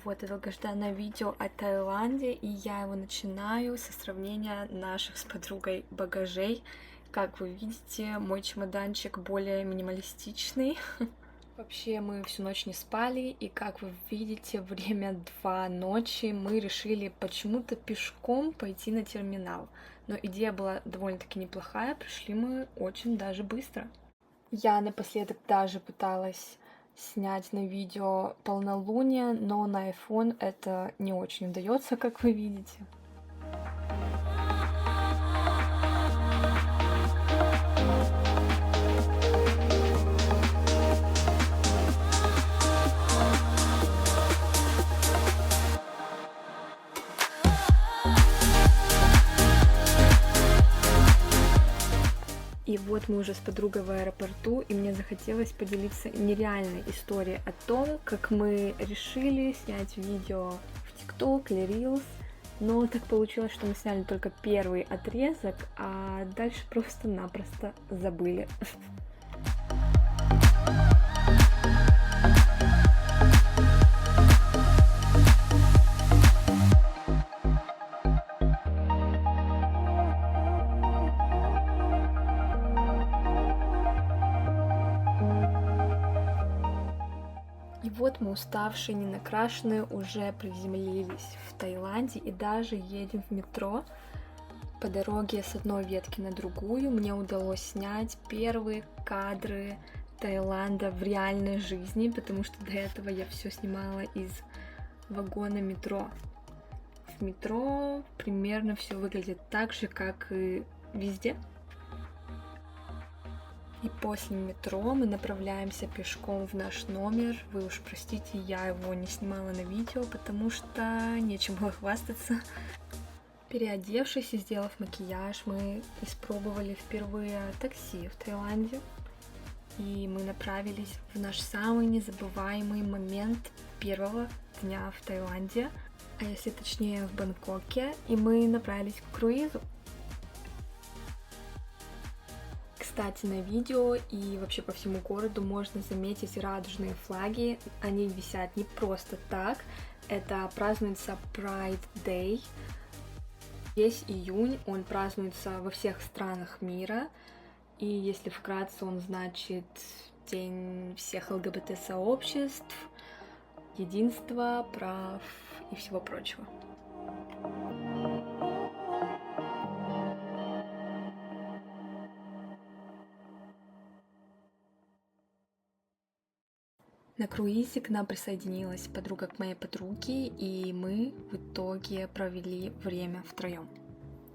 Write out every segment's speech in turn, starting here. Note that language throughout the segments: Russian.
Вот и долгожданное видео о Таиланде, и я его начинаю со сравнения наших с подругой багажей. Как вы видите, мой чемоданчик более минималистичный. Вообще мы всю ночь не спали, и как вы видите, время 2 ночи мы решили почему-то пешком пойти на терминал. Но идея была довольно-таки неплохая, пришли мы очень даже быстро. Я напоследок даже пыталась снять на видео полнолуние, но на iPhone это не очень удается, как вы видите. И вот мы уже с подругой в аэропорту, и мне захотелось поделиться нереальной историей о том, как мы решили снять видео в TikTok или Reels, но так получилось, что мы сняли только первый отрезок, а дальше просто-напросто забыли. И вот мы, уставшие, не накрашенные, уже приземлились в Таиланде и даже едем в метро. По дороге с одной ветки на другую мне удалось снять первые кадры Таиланда в реальной жизни, потому что до этого я все снимала из вагона метро. В метро примерно все выглядит так же, как и везде. И после метро мы направляемся пешком в наш номер. Вы уж простите, я его не снимала на видео, потому что нечем было хвастаться. Переодевшись и сделав макияж, мы испробовали впервые такси в Таиланде. И мы направились в наш самый незабываемый момент первого дня в Таиланде, а если точнее в Бангкоке, и мы направились к круизу. Кстати, на видео и вообще по всему городу можно заметить радужные флаги. Они висят не просто так. Это празднуется Pride Day. Весь июнь он празднуется во всех странах мира. И если вкратце, он значит День всех ЛГБТ-сообществ, единства, прав и всего прочего. На круизе к нам присоединилась подруга к моей подруге, и мы в итоге провели время втроем.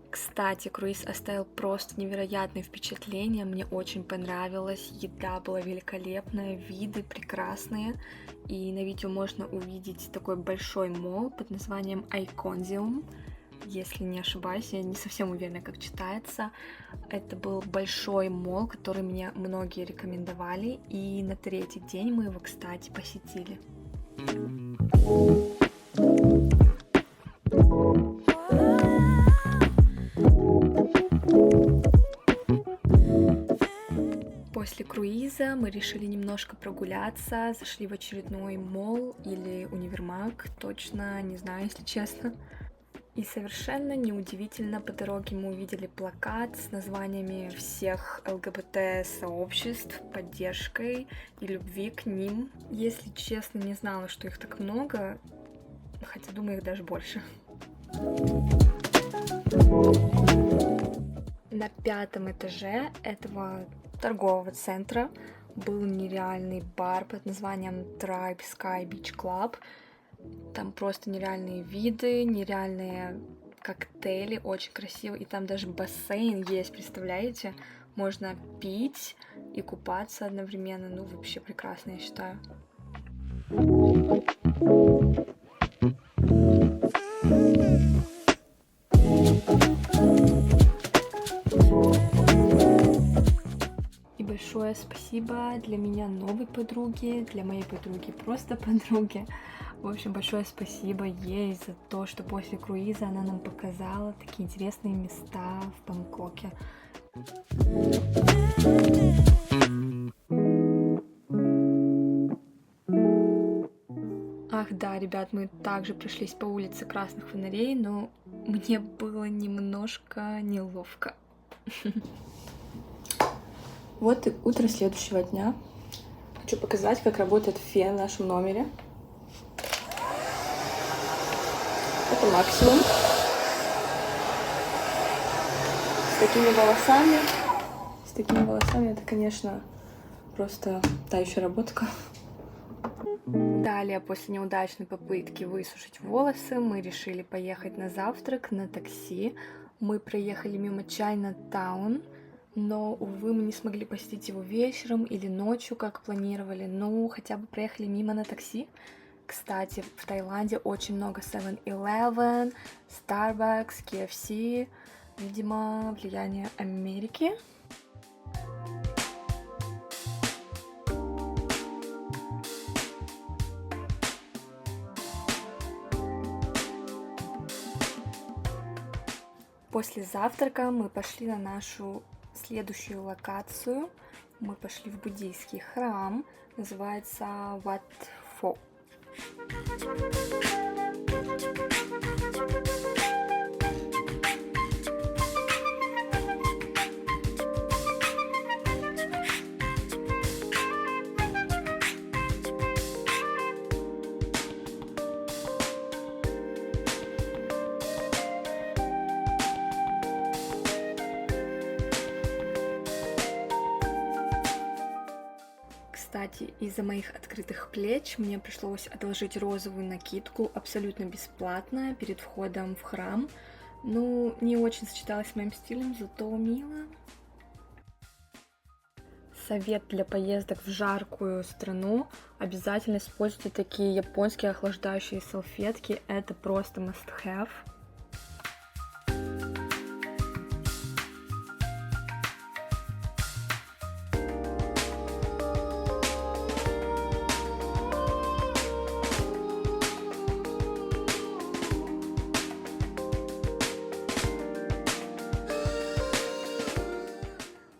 Кстати, круиз оставил просто невероятные впечатления, мне очень понравилось, еда была великолепная, виды прекрасные, и на видео можно увидеть такой большой молл под названием Iconium. Если не ошибаюсь, я не совсем уверена, как читается. Это был большой молл, который мне многие рекомендовали, и на третий день мы его, кстати, посетили. После круиза мы решили немножко прогуляться, зашли в очередной молл или универмаг, точно не знаю, если честно. И совершенно неудивительно, по дороге мы увидели плакат с названиями всех ЛГБТ-сообществ, поддержкой и любви к ним. Если честно, не знала, что их так много, хотя думаю, их даже больше. На 5-м этаже этого торгового центра был нереальный бар под названием Tribe Sky Beach Club. Там просто нереальные виды, нереальные коктейли, очень красиво. И там даже бассейн есть, представляете? Можно пить и купаться одновременно. Ну, вообще прекрасно, я считаю. И большое спасибо для меня новой подруге, для моей подруги просто подруги. В общем, большое спасибо ей за то, что после круиза она нам показала такие интересные места в Бангкоке. Ах Да, ребят, мы также прошлись по улице Красных Фонарей, но мне было немножко неловко. Вот и утро следующего дня. Хочу показать, как работает фен в нашем номере. Это максимум. С такими волосами это, конечно, просто та еще работка. Далее, после неудачной попытки высушить волосы, мы решили поехать на завтрак на такси. Мы проехали мимо Чайна-таун, но, увы, мы не смогли посетить его вечером или ночью, как планировали, но хотя бы проехали мимо на такси. Кстати, в Таиланде очень много 7-Eleven, Starbucks, KFC, видимо, влияние Америки. После завтрака мы пошли на нашу следующую локацию. Мы пошли в буддийский храм, называется Wat Pho. Кстати, из-за моих открытых плеч мне пришлось одолжить розовую накидку абсолютно бесплатно перед входом в храм. Ну, не очень сочеталась с моим стилем, зато мило. Совет для поездок в жаркую страну: обязательно используйте такие японские охлаждающие салфетки, это просто must have.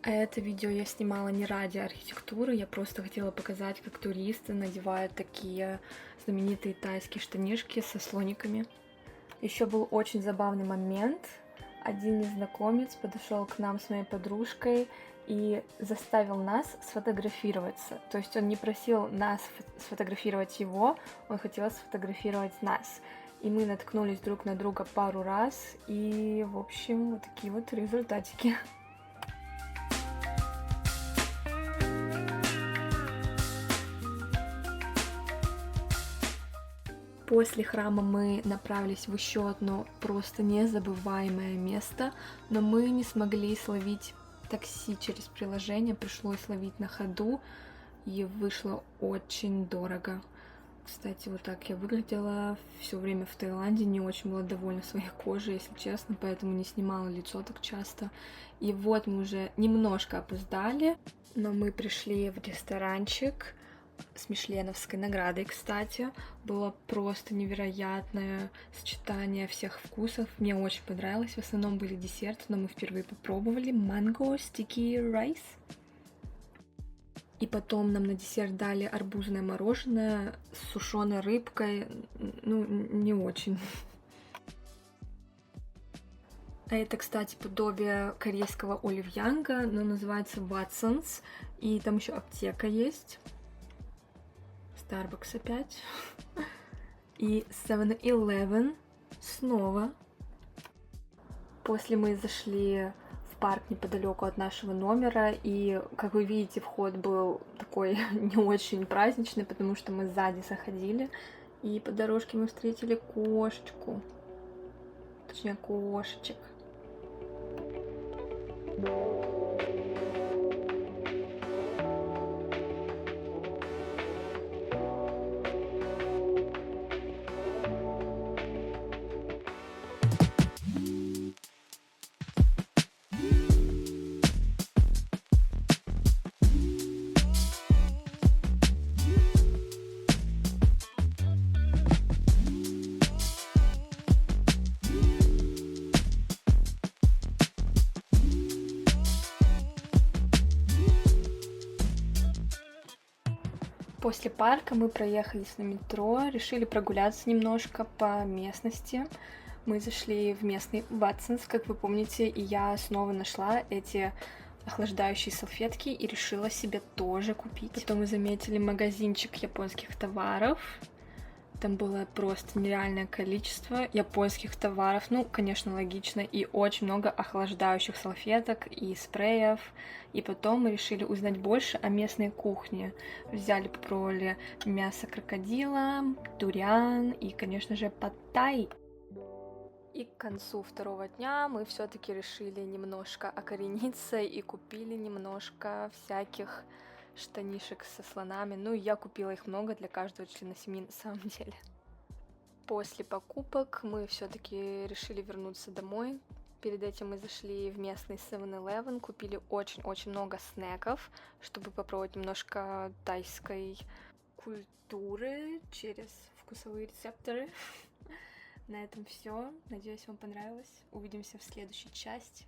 Это видео я снимала не ради архитектуры, я просто хотела показать, как туристы надевают такие знаменитые тайские штанишки со слониками. Еще был очень забавный момент. Один незнакомец подошел к нам с моей подружкой и заставил нас сфотографироваться. То есть он не просил нас сфотографировать его, он хотел сфотографировать нас. И мы наткнулись друг на друга пару раз, и, в общем, вот такие вот результатики. После храма мы направились в еще одно просто незабываемое место, но мы не смогли словить такси через приложение, пришлось ловить на ходу, и вышло очень дорого. Кстати, вот так я выглядела все время в Таиланде, не очень была довольна своей кожей, если честно, поэтому не снимала лицо так часто. И вот мы уже немножко опоздали, но мы пришли в ресторанчик с мишленовской наградой, кстати. Было просто невероятное сочетание всех вкусов. Мне очень понравилось. В основном были десерты, но мы впервые попробовали манго sticky rice. И потом нам на десерт дали арбузное мороженое с сушеной рыбкой. Ну, не очень. А это, кстати, подобие корейского оливьянга, но называется Watsons. И там еще аптека есть. Starbucks опять. И 7-Eleven снова. После мы зашли в парк неподалеку от нашего номера, и, как вы видите, вход был такой не очень праздничный, потому что мы сзади заходили, и по дорожке мы встретили кошечку, точнее кошечек. После парка мы проехались на метро, решили прогуляться немножко по местности. Мы зашли в местный Watsons, как вы помните, и я снова нашла эти охлаждающие салфетки и решила себе тоже купить. Потом мы заметили магазинчик японских товаров. Там было просто нереальное количество японских товаров, ну, конечно, логично, и очень много охлаждающих салфеток и спреев. И потом мы решили узнать больше о местной кухне. Взяли, попробовали мясо крокодила, дуриан и, конечно же, пад-тай. И к концу второго дня мы все-таки решили немножко окорениться и купили немножко всяких штанишек со слонами. Ну, и я купила их много для каждого члена семьи на самом деле. После покупок мы все-таки решили вернуться домой. Перед этим мы зашли в местный 7-Eleven, купили очень-очень много снеков, чтобы попробовать немножко тайской культуры через вкусовые рецепторы. На этом все. Надеюсь, вам понравилось. Увидимся в следующей части.